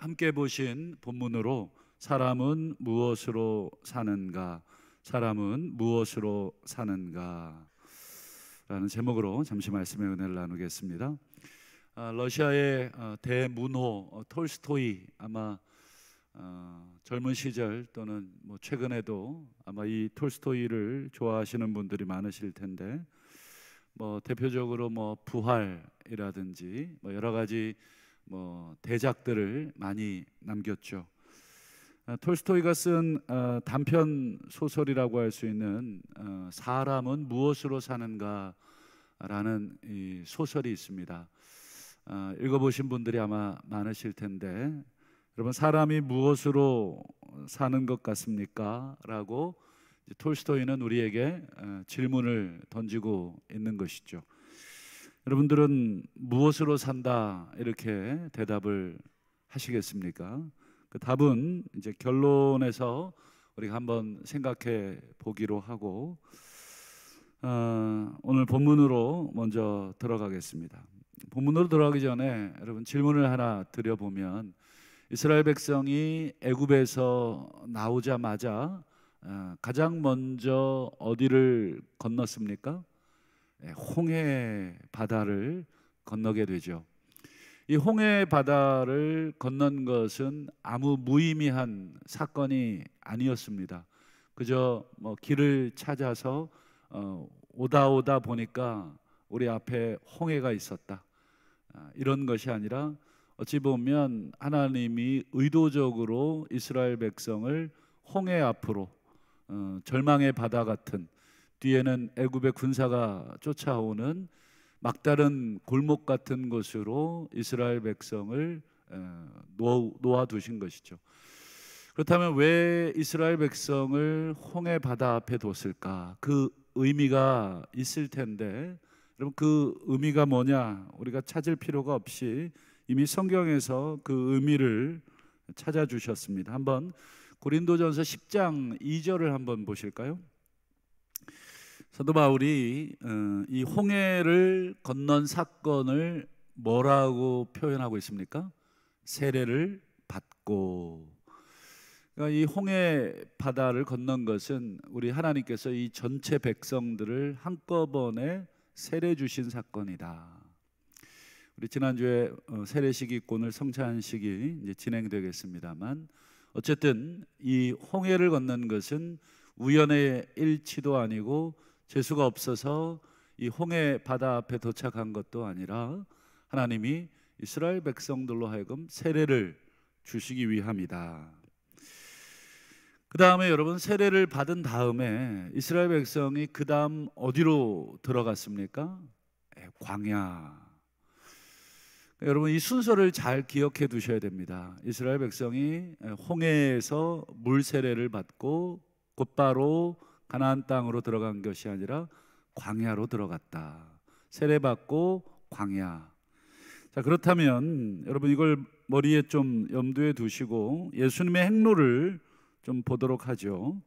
함께 보신 본문으로 사람은 무엇으로 사는가, 사람은 무엇으로 사는가 라는 제목으로 잠시 말씀의 은혜를 나누겠습니다. 러시아의 대문호 톨스토이, 아마 젊은 시절 또는 최근에도 아마 이 톨스토이를 좋아하시는 분들이 많으실 텐데, 대표적으로 부활이라든지 여러 가지 대작들을 많이 남겼죠. 톨스토이가 쓴 단편 소설이라고 할 수 있는 사람은 무엇으로 사는가 라는 이 소설이 있습니다. 읽어보신 분들이 아마 많으실 텐데, 여러분, 사람이 무엇으로 사는 것 같습니까? 라고 톨스토이는 우리에게 질문을 던지고 있는 것이죠. 여러분들은 무엇으로 산다 이렇게 대답을 하시겠습니까? 그 답은 이제 결론에서 우리가 한번 생각해 보기로 하고, 오늘 본문으로 먼저 들어가겠습니다. 본문으로 들어가기 전에 여러분 질문을 하나 드려보면, 이스라엘 백성이 애굽에서 나오자마자 가장 먼저 어디를 건넜습니까? 홍해 바다를 건너게 되죠. 이 홍해 바다를 건넌 것은 아무 무의미한 사건이 아니었습니다. 그저 길을 찾아서 오다 보니까 우리 앞에 홍해가 있었다, 이런 것이 아니라 어찌 보면 하나님이 의도적으로 이스라엘 백성을 홍해 앞으로, 절망의 바다 같은, 뒤에는 애굽의 군사가 쫓아오는 막다른 골목 같은 곳으로 이스라엘 백성을 놓아두신 것이죠. 그렇다면 왜 이스라엘 백성을 홍해 바다 앞에 뒀을까? 그 의미가 있을 텐데, 여러분, 그 의미가 뭐냐? 우리가 찾을 필요가 없이 이미 성경에서 그 의미를 찾아주셨습니다. 한번 고린도전서 10장 2절을 한번 보실까요? 사도 바울이 이 홍해를 건넌 사건을 뭐라고 표현하고 있습니까? 세례를 받고. 그러니까 이 홍해 바다를 건넌 것은 우리 하나님께서 이 전체 백성들을 한꺼번에 세례 주신 사건이다. 우리 지난주에 세례식이 오늘 성찬식이 이제 진행되겠습니다만, 어쨌든 이 홍해를 건넌 것은 우연의 일치도 아니고 재수가 없어서 이 홍해 바다 앞에 도착한 것도 아니라 하나님이 이스라엘 백성들로 하여금 세례를 주시기 위함이다. 그 다음에 여러분, 세례를 받은 다음에 이스라엘 백성이 그 다음 어디로 들어갔습니까? 광야. 여러분, 이 순서를 잘 기억해 두셔야 됩니다. 이스라엘 백성이 홍해에서 물 세례를 받고 곧바로 가나안 땅으로 들어간 것이 아니라 광야로 들어갔다. 세례받고 광야. 자, 그렇다면 여러분, 이걸 머리에 좀 염두에 두시고 예수님의 행로를 좀 보도록 하죠.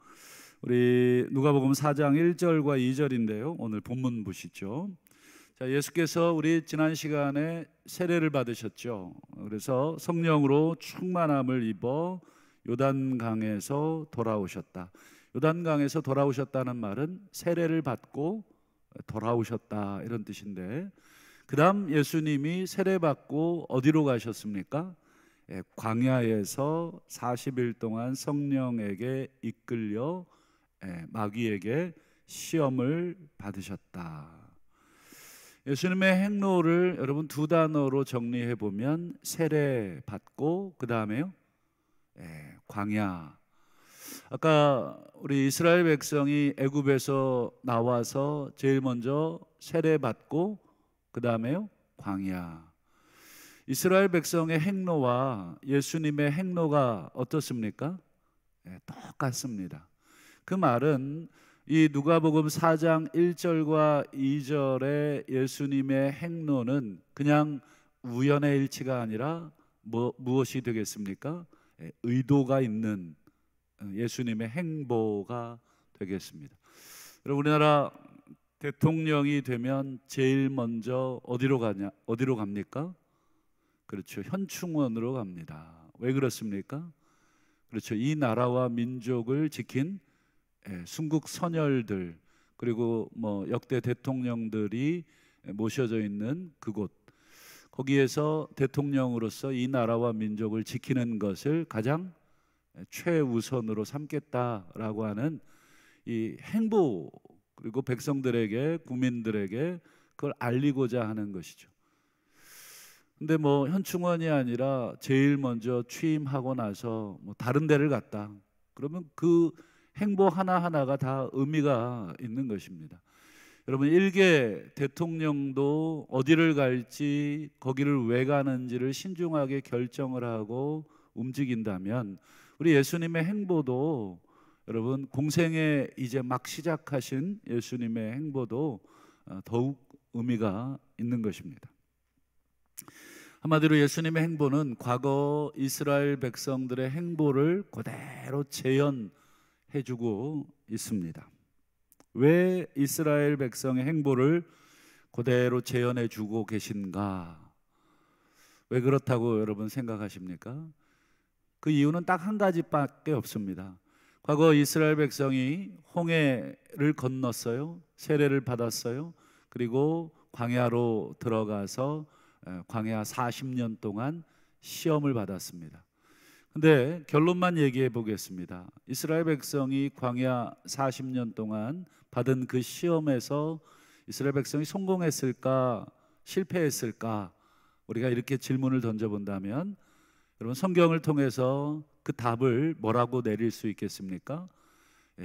우리 누가복음 4장 1절과 2절인데요. 오늘 본문 보시죠. 자, 예수께서 우리 지난 시간에 세례를 받으셨죠. 그래서 성령으로 충만함을 입어 요단강에서 돌아오셨다. 요단강에서 돌아오셨다는 말은 세례를 받고 돌아오셨다, 이런 뜻인데, 그 다음 예수님이 세례받고 어디로 가셨습니까? 광야에서 40일 동안 성령에게 이끌려 마귀에게 시험을 받으셨다. 예수님의 행로를 여러분 두 단어로 정리해 보면 세례 받고 그 다음에요, 광야. 아까 우리 이스라엘 백성이 애굽에서 나와서 제일 먼저 세례 받고 그 다음에요, 광야. 이스라엘 백성의 행로와 예수님의 행로가 어떻습니까? 똑같습니다. 그 말은 이 누가복음 4장 1절과 2절의 예수님의 행로는 그냥 우연의 일치가 아니라 무엇이 되겠습니까? 의도가 있는 예수님의 행보가 되겠습니다. 우리나라 대통령이 되면 제일 먼저 어디로 갑니까? 그렇죠, 현충원으로 갑니다. 왜 그렇습니까? 그렇죠. 이 나라와 민족을 지킨 순국 선열들, 그리고 뭐 역대 대통령들이 모셔져 있는 그곳, 거기에서 대통령으로서 이 나라와 민족을 지키는 것을 가장 최우선으로 삼겠다라고 하는 이 행보, 그리고 백성들에게, 국민들에게 그걸 알리고자 하는 것이죠. 근데 뭐 현충원이 아니라 제일 먼저 취임하고 나서 뭐 다른 데를 갔다, 그러면 그 행보 하나하나가 다 의미가 있는 것입니다. 여러분, 일개 대통령도 어디를 갈지, 거기를 왜 가는지를 신중하게 결정을 하고 움직인다면, 우리 예수님의 행보도, 여러분, 공생에 이제 막 시작하신 예수님의 행보도 더욱 의미가 있는 것입니다. 한마디로 예수님의 행보는 과거 이스라엘 백성들의 행보를 그대로 재현해주고 있습니다. 왜 이스라엘 백성의 행보를 그대로 재현해주고 계신가? 왜 그렇다고 여러분 생각하십니까? 그 이유는 딱 한 가지밖에 없습니다. 과거 이스라엘 백성이 홍해를 건넜어요. 세례를 받았어요. 그리고 광야로 들어가서 광야 40년 동안 시험을 받았습니다. 근데 결론만 얘기해 보겠습니다. 이스라엘 백성이 광야 40년 동안 받은 그 시험에서 이스라엘 백성이 성공했을까, 실패했을까? 우리가 이렇게 질문을 던져본다면, 여러분, 성경을 통해서 그 답을 뭐라고 내릴 수 있겠습니까?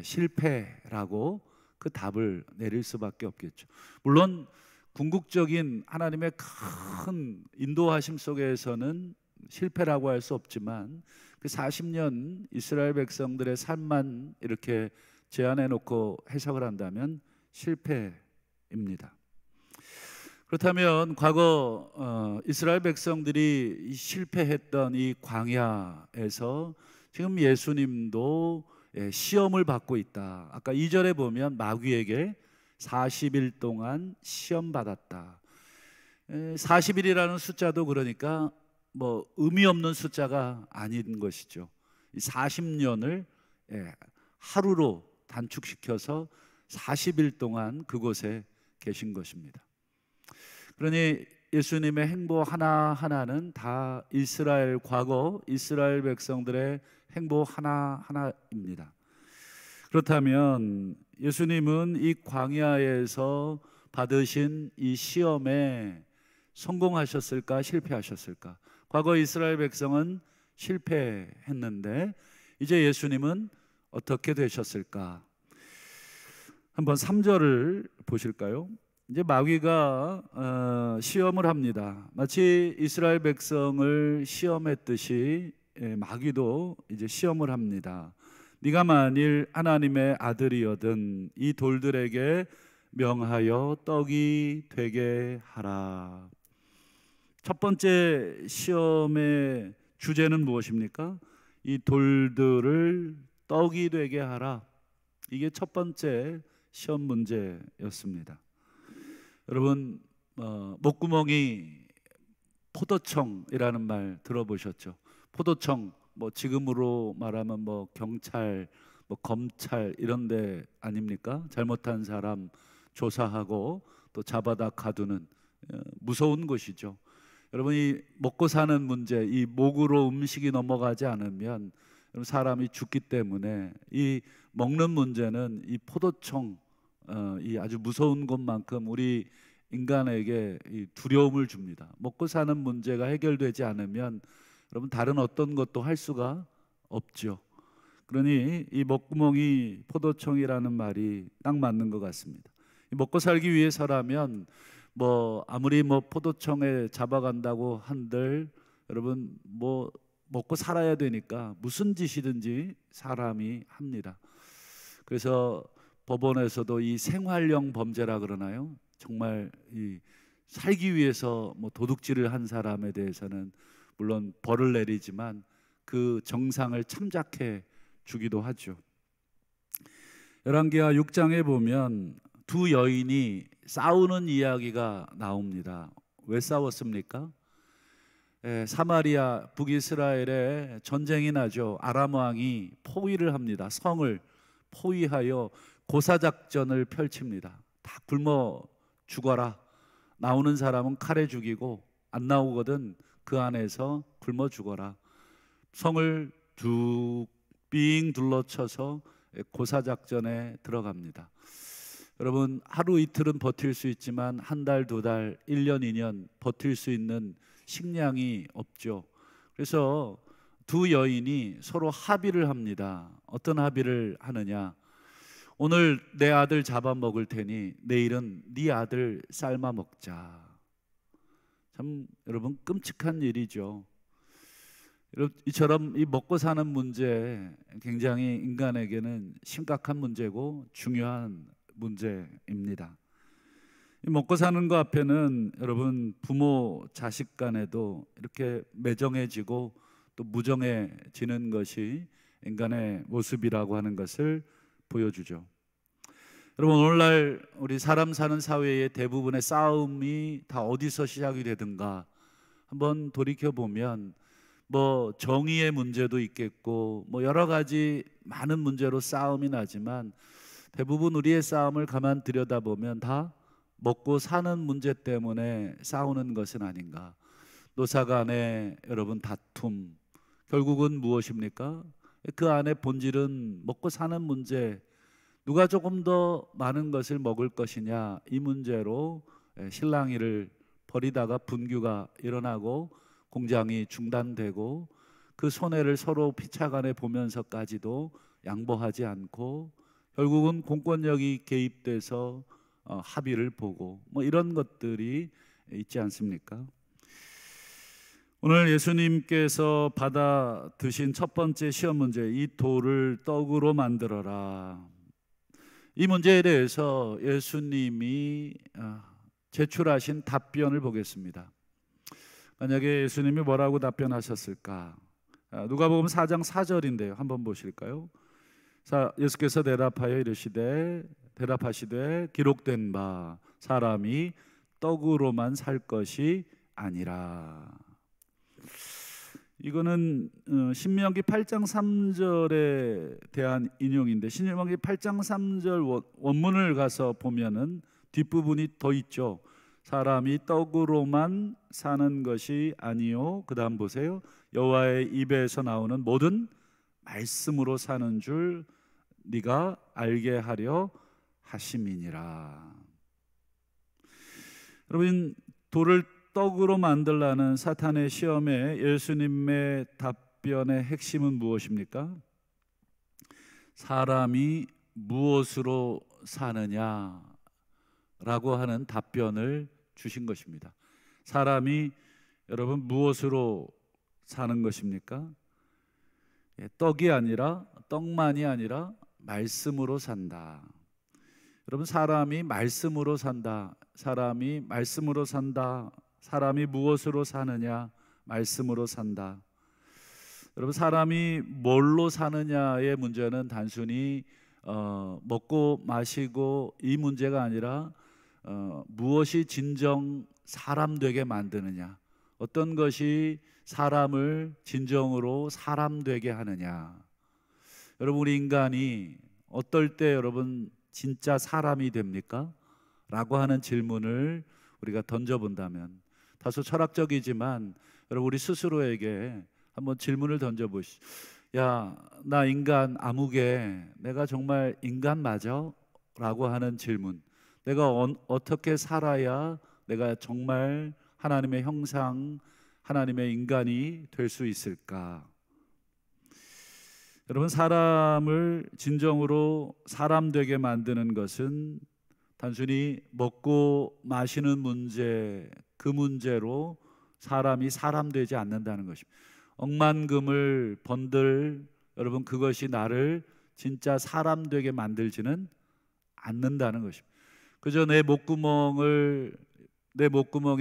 실패라고 그 답을 내릴 수밖에 없겠죠. 물론 궁극적인 하나님의 큰 인도하심 속에서는 실패라고 할 수 없지만, 그 40년 이스라엘 백성들의 삶만 이렇게 제안해 놓고 해석을 한다면 실패입니다. 그렇다면 과거 이스라엘 백성들이 실패했던 이 광야에서 지금 예수님도 시험을 받고 있다. 아까 2절에 보면 마귀에게 40일 동안 시험 받았다. 40일이라는 숫자도 그러니까 뭐 의미 없는 숫자가 아닌 것이죠. 40년을 하루로 단축시켜서 40일 동안 그곳에 계신 것입니다. 그러니 예수님의 행보 하나하나는 다 이스라엘, 과거 이스라엘 백성들의 행보 하나하나입니다. 그렇다면 예수님은 이 광야에서 받으신 이 시험에 성공하셨을까, 실패하셨을까? 과거 이스라엘 백성은 실패했는데 이제 예수님은 어떻게 되셨을까? 한번 3절을 보실까요? 이제 마귀가 시험을 합니다. 마치 이스라엘 백성을 시험했듯이 마귀도 이제 시험을 합니다. 네가 만일 하나님의 아들이거든 이 돌들에게 명하여 떡이 되게 하라. 첫 번째 시험의 주제는 무엇입니까? 이 돌들을 떡이 되게 하라. 이게 첫 번째 시험 문제였습니다. 여러분, 목구멍이 포도청이라는 말 들어보셨죠? 포도청, 뭐 지금으로 말하면 뭐 경찰, 뭐 검찰 이런 데 아닙니까? 잘못한 사람 조사하고 또 잡아다 가두는 무서운 곳이죠. 여러분, 이 먹고 사는 문제, 이 목으로 음식이 넘어가지 않으면 사람이 죽기 때문에 이 먹는 문제는 이 포도청, 이 아주 무서운 것만큼 우리 인간에게 이 두려움을 줍니다. 먹고 사는 문제가 해결되지 않으면 여러분 다른 어떤 것도 할 수가 없죠. 그러니 이 먹구멍이 포도청이라는 말이 딱 맞는 것 같습니다. 먹고 살기 위해서라면 뭐 아무리 뭐 포도청에 잡아간다고 한들 여러분 뭐 먹고 살아야 되니까 무슨 짓이든지 사람이 합니다. 그래서 법원에서도 이 생활형 범죄라 그러나요? 정말 이 살기 위해서 뭐 도둑질을 한 사람에 대해서는 물론 벌을 내리지만 그 정상을 참작해 주기도 하죠. 열왕기하 6장에 보면 두 여인이 싸우는 이야기가 나옵니다. 왜 싸웠습니까? 사마리아 북이스라엘에 전쟁이 나죠. 아람 왕이 포위를 합니다. 성을 포위하여 고사작전을 펼칩니다. 다 굶어 죽어라. 나오는 사람은 칼에 죽이고 안 나오거든 그 안에서 굶어 죽어라. 성을 빙 둘러쳐서 고사작전에 들어갑니다. 여러분, 하루 이틀은 버틸 수 있지만 한 달, 두 달, 1년, 2년 버틸 수 있는 식량이 없죠. 그래서 두 여인이 서로 합의를 합니다. 어떤 합의를 하느냐? 오늘 내 아들 잡아먹을 테니 내일은 네 아들 삶아 먹자. 참 여러분 끔찍한 일이죠. 이처럼 이 먹고 사는 문제 굉장히 인간에게는 심각한 문제고 중요한 문제입니다. 이 먹고 사는 거 앞에는 여러분 부모 자식 간에도 이렇게 매정해지고 또 무정해지는 것이 인간의 모습이라고 하는 것을 보여주죠. 여러분, 오늘날 우리 사람 사는 사회의 대부분의 싸움이 다 어디서 시작이 되든가 한번 돌이켜보면 뭐 정의의 문제도 있겠고 뭐 여러 가지 많은 문제로 싸움이 나지만 대부분 우리의 싸움을 가만 들여다보면 다 먹고 사는 문제 때문에 싸우는 것은 아닌가. 노사 간의 여러분 다툼 결국은 무엇입니까? 그 안에 본질은 먹고 사는 문제, 누가 조금 더 많은 것을 먹을 것이냐, 이 문제로 실랑이를 벌이다가 분규가 일어나고 공장이 중단되고 그 손해를 서로 피차간에 보면서까지도 양보하지 않고 결국은 공권력이 개입돼서 합의를 보고 뭐 이런 것들이 있지 않습니까? 오늘 예수님께서 받아 드신 첫 번째 시험 문제, 이 돌을 떡으로 만들어라. 이 문제에 대해서 예수님이 제출하신 답변을 보겠습니다. 만약에 예수님이 뭐라고 답변하셨을까? 누가복음 4장 4절인데요. 한번 보실까요? 예수께서 대답하시되 기록된 바 사람이 떡으로만 살 것이 아니라. 이거는 신명기 8장 3절에 대한 인용인데, 신명기 8장 3절 원문을 가서 보면은 뒷부분이 더 있죠. 사람이 떡으로만 사는 것이 아니요, 그 다음 보세요. 여호와의 입에서 나오는 모든 말씀으로 사는 줄 네가 알게 하려 하심이니라. 여러분, 돌을 떡으로 만들라는 사탄의 시험에 예수님의 답변의 핵심은 무엇입니까? 사람이 무엇으로 사느냐라고 하는 답변을 주신 것입니다. 사람이 여러분 무엇으로 사는 것입니까? 떡이 아니라, 떡만이 아니라 말씀으로 산다. 여러분, 사람이 말씀으로 산다. 사람이 말씀으로 산다. 사람이 무엇으로 사느냐? 말씀으로 산다. 여러분, 사람이 뭘로 사느냐의 문제는 단순히 먹고 마시고 이 문제가 아니라 무엇이 진정 사람 되게 만드느냐, 어떤 것이 사람을 진정으로 사람 되게 하느냐. 여러분, 우리 인간이 어떨 때 여러분 진짜 사람이 됩니까? 라고 하는 질문을 우리가 던져본다면, 다소 철학적이지만 여러분 우리 스스로에게 한번 질문을 던져보시죠. 야, 나 인간 아무개, 내가 정말 인간 맞아? 라고 하는 질문. 내가 어떻게 살아야 내가 정말 하나님의 형상, 하나님의 인간이 될 수 있을까? 여러분, 사람을 진정으로 사람 되게 만드는 것은 단순히 먹고 마시는 문제, 그 문제로 사람이 사람 되지 않는다는 것입니다. 억만금을 번들 여러분, 그것이 나를 진짜 사람 되게 만들지는 않는다는 것입니다. 그저 내 목구멍에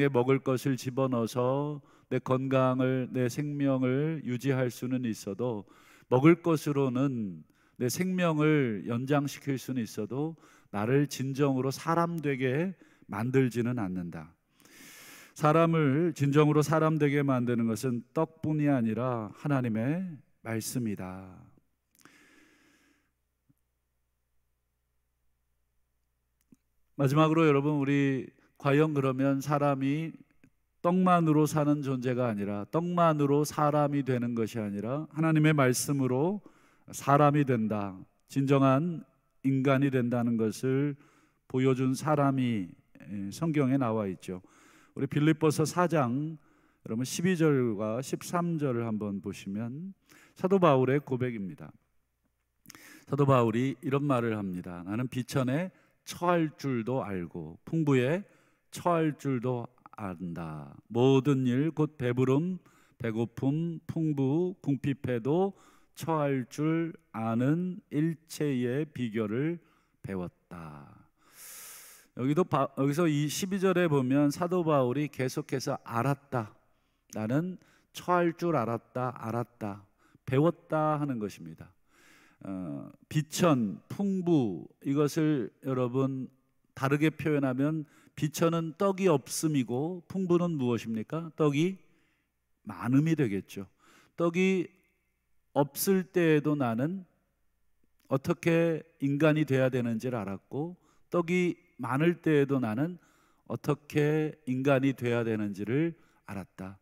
먹을 것을 집어넣어서 내 건강을, 내 생명을 유지할 수는 있어도, 먹을 것으로는 내 생명을 연장시킬 수는 있어도 나를 진정으로 사람 되게 만들지는 않는다. 사람을 진정으로 사람 되게 만드는 것은 떡뿐이 아니라 하나님의 말씀이다. 마지막으로 여러분, 우리 과연 그러면 사람이 떡만으로 사는 존재가 아니라, 떡만으로 사람이 되는 것이 아니라 하나님의 말씀으로 사람이 된다, 진정한 인간이 된다는 것을 보여준 사람이 성경에 나와 있죠. 우리 빌립보서 4장 여러분 12절과 13절을 한번 보시면 사도 바울의 고백입니다. 사도 바울이 이런 말을 합니다. 나는 비천에 처할 줄도 알고 풍부에 처할 줄도 안다. 모든 일 곧 배부름, 배고픔, 풍부, 궁핍해도 처할 줄 아는 일체의 비결을 배웠다. 여기서 이 12절에 보면 사도 바울이 계속해서 알았다, 나는 처할 줄 알았다, 배웠다 하는 것입니다. 비천, 풍부, 이것을 여러분 다르게 표현하면 비천은 떡이 없음이고 풍부는 무엇입니까? 떡이 많음이 되겠죠. 떡이 없을 때에도 나는 어떻게 인간이 돼야 되는지를 알았고, 떡이 많을 때에도 나는 어떻게 인간이 돼야 되는지를 알았다.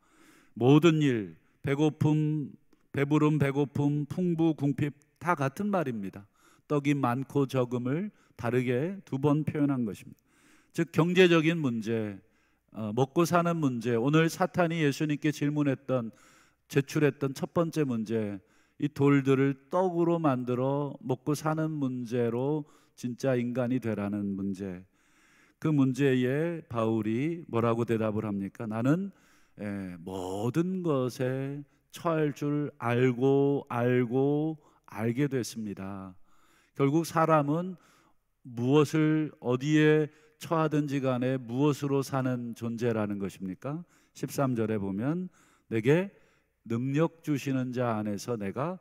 모든 일, 배고픔, 배부름, 배고픔, 풍부, 궁핍 다 같은 말입니다. 떡이 많고 적음을 다르게 두 번 표현한 것입니다. 즉 경제적인 문제, 먹고 사는 문제, 오늘 사탄이 예수님께 제출했던 첫 번째 문제, 이 돌들을 떡으로 만들어 먹고 사는 문제로 진짜 인간이 되라는 문제, 그 문제에 바울이 뭐라고 대답을 합니까? 나는 모든 것에 처할 줄 알게 됐습니다. 결국 사람은 무엇을 어디에 처하든지 간에 무엇으로 사는 존재라는 것입니까? 13절에 보면 내게 능력 주시는 자 안에서 내가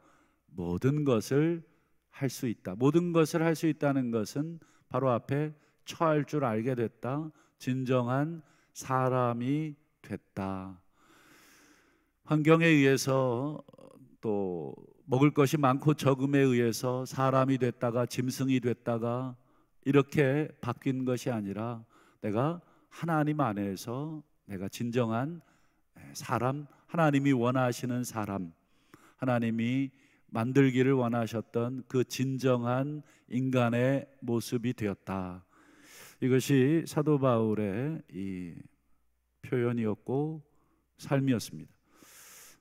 모든 것을 할 수 있다. 모든 것을 할 수 있다는 것은 바로 앞에 처할 줄 알게 됐다, 진정한 사람이 됐다. 환경에 의해서 또 먹을 것이 많고 적음에 의해서 사람이 됐다가 짐승이 됐다가 이렇게 바뀐 것이 아니라 내가 하나님 안에서 내가 진정한 사람, 하나님이 원하시는 사람, 하나님이 만들기를 원하셨던 그 진정한 인간의 모습이 되었다. 이것이 사도 바울의 이 표현이었고 삶이었습니다.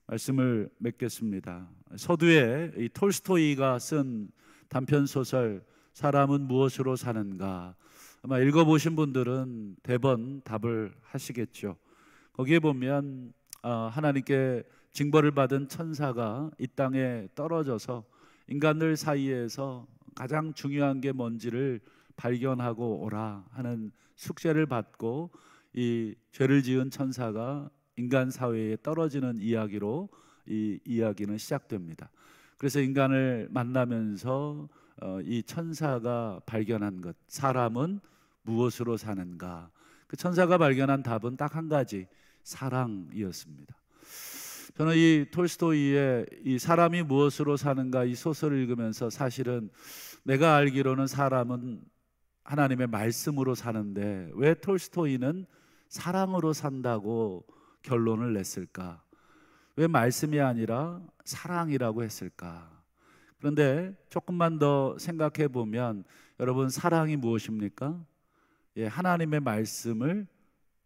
말씀을 맺겠습니다. 서두에 이 톨스토이가 쓴 단편 소설 사람은 무엇으로 사는가, 아마 읽어보신 분들은 대번 답을 하시겠죠. 거기에 보면 하나님께 징벌을 받은 천사가 이 땅에 떨어져서 인간들 사이에서 가장 중요한 게 뭔지를 발견하고 오라 하는 숙제를 받고 이 죄를 지은 천사가 인간 사회에 떨어지는 이야기로 이 이야기는 시작됩니다. 그래서 인간을 만나면서 이 천사가 발견한 것, 사람은 무엇으로 사는가, 그 천사가 발견한 답은 딱 한 가지, 사랑이었습니다. 저는 이 톨스토이의 이 사람이 무엇으로 사는가 이 소설을 읽으면서 사실은 내가 알기로는 사람은 하나님의 말씀으로 사는데 왜 톨스토이는 사랑으로 산다고 결론을 냈을까? 왜 말씀이 아니라 사랑이라고 했을까? 그런데 조금만 더 생각해 보면 여러분, 사랑이 무엇입니까? 하나님의 말씀을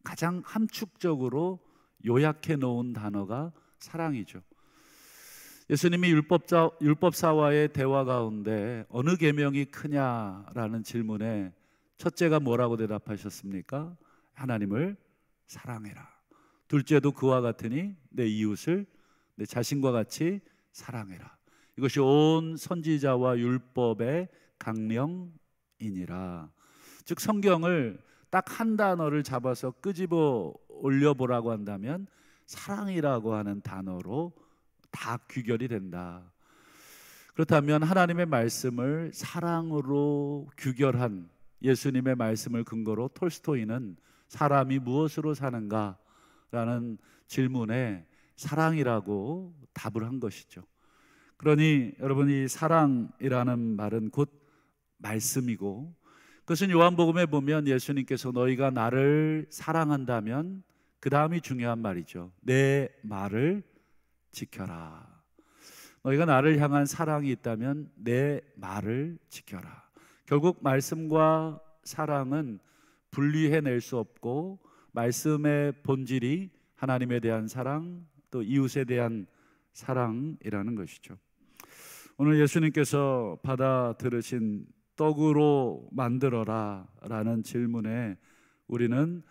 가장 함축적으로 요약해 놓은 단어가 사랑이죠. 예수님이 율법사와의 대화 가운데 어느 계명이 크냐라는 질문에 첫째가 뭐라고 대답하셨습니까? 하나님을 사랑해라. 둘째도 그와 같으니 내 이웃을 내 자신과 같이 사랑해라. 이것이 온 선지자와 율법의 강령이니라. 즉 성경을 딱 한 단어를 잡아서 끄집어 올려보라고 한다면 사랑이라고 하는 단어로 다 귀결이 된다. 그렇다면 하나님의 말씀을 사랑으로 규결한 예수님의 말씀을 근거로 톨스토이는 사람이 무엇으로 사는가 라는 질문에 사랑이라고 답을 한 것이죠. 그러니 여러분, 이 사랑이라는 말은 곧 말씀이고, 그것은 요한복음에 보면 예수님께서 너희가 나를 사랑한다면, 그 다음이 중요한 말이죠. 내 말을 지켜라. 너희가 나를 향한 사랑이 있다면 내 말을 지켜라. 결국 말씀과 사랑은 분리해낼 수 없고, 말씀의 본질이 하나님에 대한 사랑, 또 이웃에 대한 사랑이라는 것이죠. 오늘 예수님께서 받아 들으신 떡으로 만들어라 라는 질문에 우리는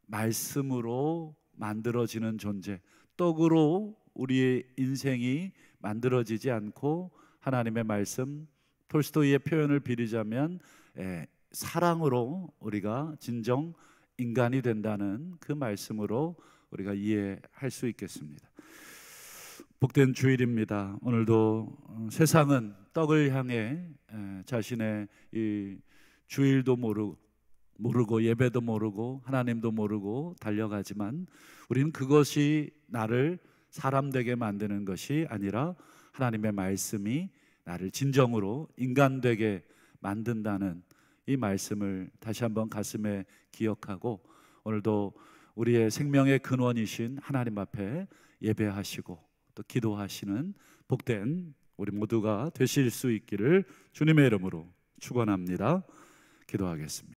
말씀으로 만들어지는 존재, 떡으로 우리의 인생이 만들어지지 않고 하나님의 말씀, 톨스토이의 표현을 빌리자면 사랑으로 우리가 진정 인간이 된다는 그 말씀으로 우리가 이해할 수 있겠습니다. 복된 주일입니다. 오늘도 세상은 떡을 향해 자신의 이 주일도 모르고 예배도 모르고 하나님도 모르고 달려가지만, 우리는 그것이 나를 사람 되게 만드는 것이 아니라 하나님의 말씀이 나를 진정으로 인간 되게 만든다는 이 말씀을 다시 한번 가슴에 기억하고, 오늘도 우리의 생명의 근원이신 하나님 앞에 예배하시고 또 기도하시는 복된 우리 모두가 되실 수 있기를 주님의 이름으로 축원합니다. 기도하겠습니다.